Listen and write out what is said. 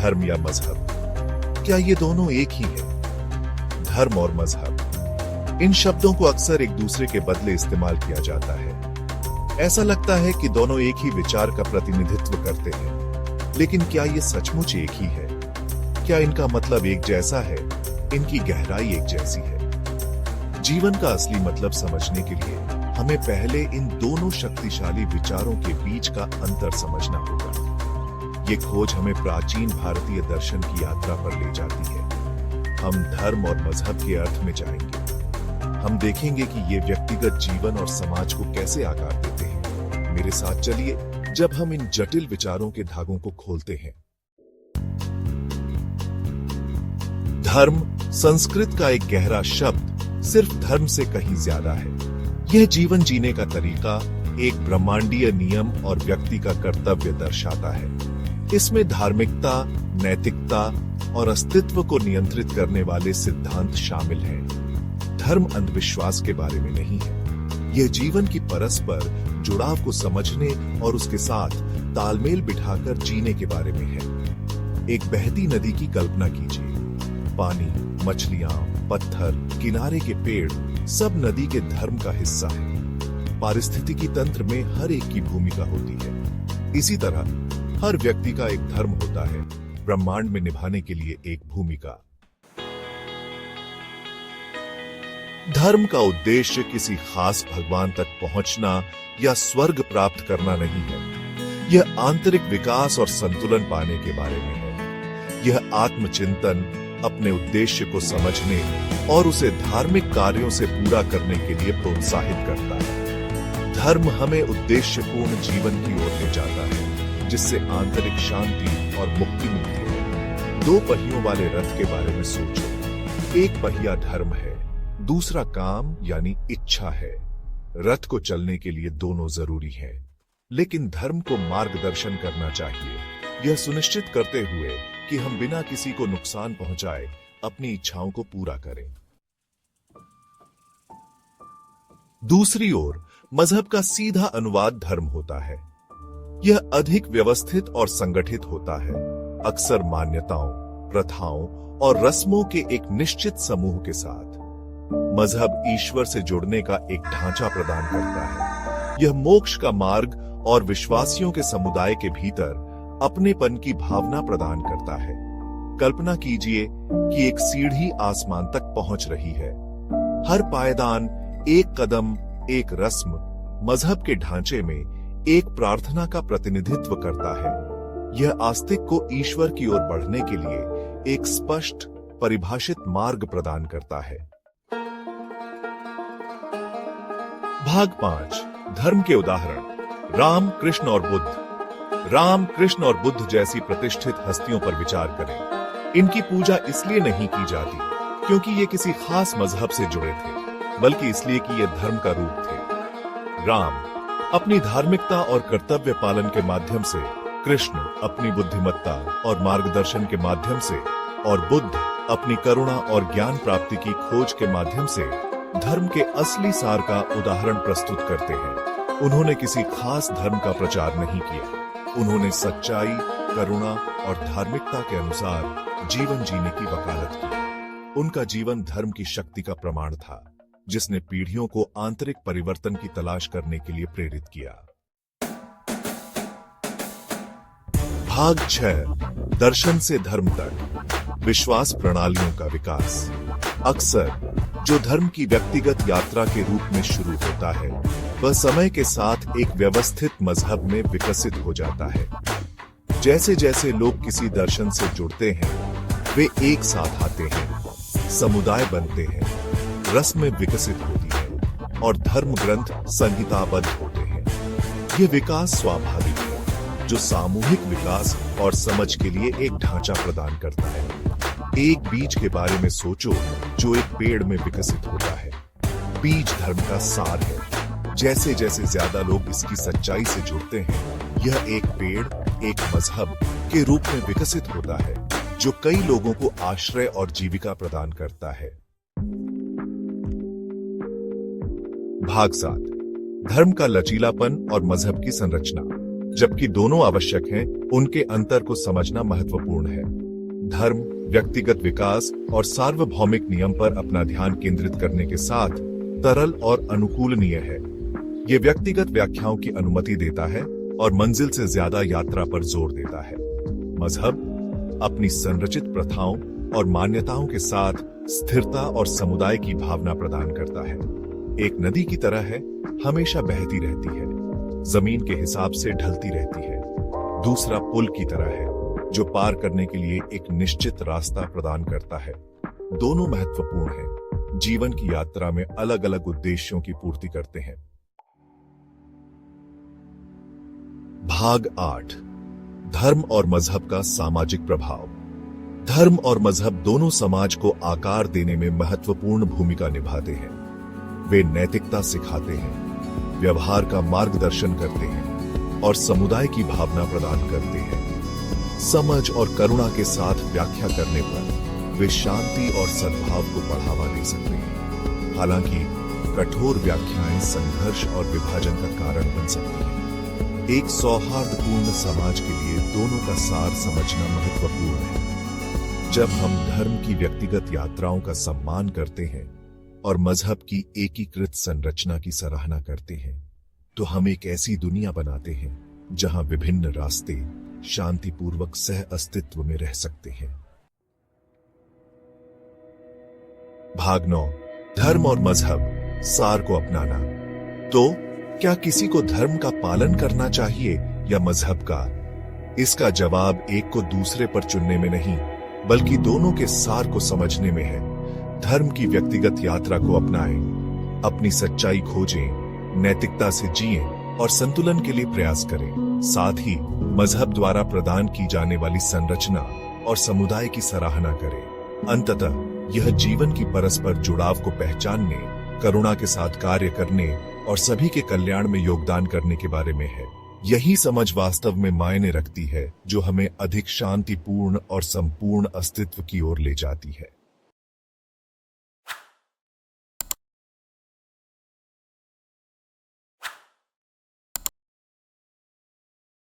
धर्म या मजहब, क्या ये दोनों एक ही है? धर्म और मजहब, इन शब्दों को अक्सर एक दूसरे के बदले इस्तेमाल किया जाता है। ऐसा लगता है कि दोनों एक ही विचार का प्रतिनिधित्व करते हैं, लेकिन क्या ये सचमुच एक ही है? क्या इनका मतलब एक जैसा है? इनकी गहराई एक जैसी है? जीवन का असली मतलब समझने के लिए हमें पहले इन दोनों शक्तिशाली विचारों के बीच का अंतर समझना होगा। ये खोज हमें प्राचीन भारतीय दर्शन की यात्रा पर ले जाती है। हम धर्म और मजहब के अर्थ में जाएंगे। हम देखेंगे कि ये व्यक्तिगत जीवन और समाज को कैसे आकार देते हैं। मेरे साथ चलिए जब हम इन जटिल विचारों के धागों को खोलते हैं। धर्म संस्कृत का एक गहरा शब्द सिर्फ धर्म से कहीं ज्यादा है। यह जीवन जीने का तरीका, एक ब्रह्मांडीय नियम और व्यक्ति का कर्तव्य दर्शाता है। इसमें धार्मिकता, नैतिकता और अस्तित्व को नियंत्रित करने वाले सिद्धांत शामिल हैं। धर्म अंधविश्वास के बारे में नहीं है। यह जीवन की परस्पर जुड़ाव को समझने और उसके साथ तालमेल बिठाकर जीने के बारे में है। एक बहती नदी की कल्पना कीजिए। पानी, मछलियां, पत्थर, किनारे के पेड़ सब नदी के धर्म का हिस्सा है। पारिस्थितिकी तंत्र में हर एक की भूमिका होती है। इसी तरह हर व्यक्ति का एक धर्म होता है, ब्रह्मांड में निभाने के लिए एक भूमिका। धर्म का उद्देश्य किसी खास भगवान तक पहुंचना या स्वर्ग प्राप्त करना नहीं है। यह आंतरिक विकास और संतुलन पाने के बारे में है। यह आत्मचिंतन, अपने उद्देश्य को समझने और उसे धार्मिक कार्यों से पूरा करने के लिए प्रोत्साहित करता है। धर्म हमें उद्देश्यपूर्ण जीवन की ओर ले जाता है, जिससे आंतरिक शांति और मुक्ति मिलती है। दो पहियों वाले रथ के बारे में सोचो। एक पहिया धर्म है, दूसरा काम यानी इच्छा है। रथ को चलने के लिए दोनों जरूरी हैं, लेकिन धर्म को मार्गदर्शन करना चाहिए, यह सुनिश्चित करते हुए कि हम बिना किसी को नुकसान पहुंचाए अपनी इच्छाओं को पूरा करें। दूसरी ओर मजहब का सीधा अनुवाद धर्म होता है। यह अधिक व्यवस्थित और संगठित होता है, अक्सर मान्यताओं, प्रथाओं और रस्मों के एक निश्चित समूह के साथ। मजहब ईश्वर से जुड़ने का एक ढांचा प्रदान करता है। यह मोक्ष का मार्ग और विश्वासियों के समुदाय के भीतर अपनेपन की भावना प्रदान करता है। कल्पना कीजिए कि एक सीढ़ी आसमान तक पहुंच रही है। हर पायदान, एक कदम, एक रस्म मजहब के ढांचे में एक प्रार्थना का प्रतिनिधित्व करता है। यह आस्तिक को ईश्वर की ओर बढ़ने के लिए एक स्पष्ट, परिभाषित मार्ग प्रदान करता है। भाग 5, धर्म के उदाहरण। राम, कृष्ण और बुद्ध। राम, कृष्ण और बुद्ध जैसी प्रतिष्ठित हस्तियों पर विचार करें। इनकी पूजा इसलिए नहीं की जाती क्योंकि ये किसी खास मजहब से जुड़े थे, बल्कि इसलिए कि ये धर्म का रूप थे। राम अपनी धार्मिकता और कर्तव्य पालन के माध्यम से, कृष्ण अपनी बुद्धिमत्ता और मार्गदर्शन के माध्यम से, और बुद्ध अपनी करुणा और ज्ञान प्राप्ति की खोज के माध्यम से धर्म के असली सार का उदाहरण प्रस्तुत करते हैं। उन्होंने किसी खास धर्म का प्रचार नहीं किया। उन्होंने सच्चाई, करुणा और धार्मिकता के अनुसार जीवन जीने की वकालत की। उनका जीवन धर्म की शक्ति का प्रमाण था, जिसने पीढ़ियों को आंतरिक परिवर्तन की तलाश करने के लिए प्रेरित किया। भाग 6, दर्शन से धर्म तक। विश्वास प्रणालियों का विकास। अक्सर जो धर्म की व्यक्तिगत यात्रा के रूप में शुरू होता है, वह समय के साथ एक व्यवस्थित मजहब में विकसित हो जाता है। जैसे जैसे लोग किसी दर्शन से जुड़ते हैं, वे एक साथ आते हैं, समुदाय बनते हैं, रस्में विकसित होती हैं और धर्म ग्रंथ संहिताबद्ध होते हैं। यह विकास स्वाभाविक है, जो सामूहिक विकास और समझ के लिए एक ढांचा प्रदान करता है। एक बीज के बारे में सोचो जो एक पेड़ में विकसित होता है। बीज धर्म का सार है। जैसे जैसे ज्यादा लोग इसकी सच्चाई से जुड़ते हैं, यह एक पेड़, एक मजहब के रूप में विकसित होता है, जो कई लोगों को आश्रय और जीविका प्रदान करता है। भाग 7, धर्म का लचीलापन और मजहब की संरचना। जबकि दोनों आवश्यक हैं, उनके अंतर को समझना महत्वपूर्ण है। धर्म व्यक्तिगत विकास और सार्वभौमिक नियम पर अपना ध्यान केंद्रित करने के साथ तरल और अनुकूलनीय है। ये व्यक्तिगत व्याख्याओं की अनुमति देता है और मंजिल से ज्यादा यात्रा पर जोर देता है। मजहब अपनी संरचित प्रथाओं और मान्यताओं के साथ स्थिरता और समुदाय की भावना प्रदान करता है। एक नदी की तरह है, हमेशा बहती रहती है, जमीन के हिसाब से ढलती रहती है। दूसरा पुल की तरह है, जो पार करने के लिए एक निश्चित रास्ता प्रदान करता है। दोनों महत्वपूर्ण हैं, जीवन की यात्रा में अलग अलग उद्देश्यों की पूर्ति करते हैं। भाग 8 धर्म और मजहब का सामाजिक प्रभाव। धर्म और मजहब दोनों समाज को आकार देने में महत्वपूर्ण भूमिका निभाते हैं। वे नैतिकता सिखाते हैं, व्यवहार का मार्गदर्शन करते हैं और समुदाय की भावना प्रदान करते हैं। समझ और करुणा के साथ व्याख्या करने पर वे शांति और सद्भाव को बढ़ावा दे सकते हैं। हालांकि कठोर व्याख्याएं संघर्ष और विभाजन का कारण बन सकती हैं। एक सौहार्दपूर्ण समाज के लिए दोनों का सार समझना महत्वपूर्ण है। जब हम धर्म की व्यक्तिगत यात्राओं का सम्मान करते हैं और मजहब की एकीकृत संरचना की सराहना करते हैं, तो हम एक ऐसी दुनिया बनाते हैं जहां विभिन्न रास्ते शांतिपूर्वक सह अस्तित्व में रह सकते हैं। भाग 9 धर्म और मजहब सार को अपनाना। तो क्या किसी को धर्म का पालन करना चाहिए या मजहब का? इसका जवाब एक को दूसरे पर चुनने में नहीं, बल्कि दोनों के सार को समझने में है। धर्म की व्यक्तिगत यात्रा को अपनाएं, अपनी सच्चाई खोजें, नैतिकता से जिएं और संतुलन के लिए प्रयास करें। साथ ही मजहब द्वारा प्रदान की जाने वाली संरचना और समुदाय की सराहना करें। अंततः यह जीवन की परस्पर जुड़ाव को पहचानने, करुणा के साथ कार्य करने और सभी के कल्याण में योगदान करने के बारे में है। यही समझ वास्तव में मायने रखती है, जो हमें अधिक शांतिपूर्ण और संपूर्ण अस्तित्व की ओर ले जाती है।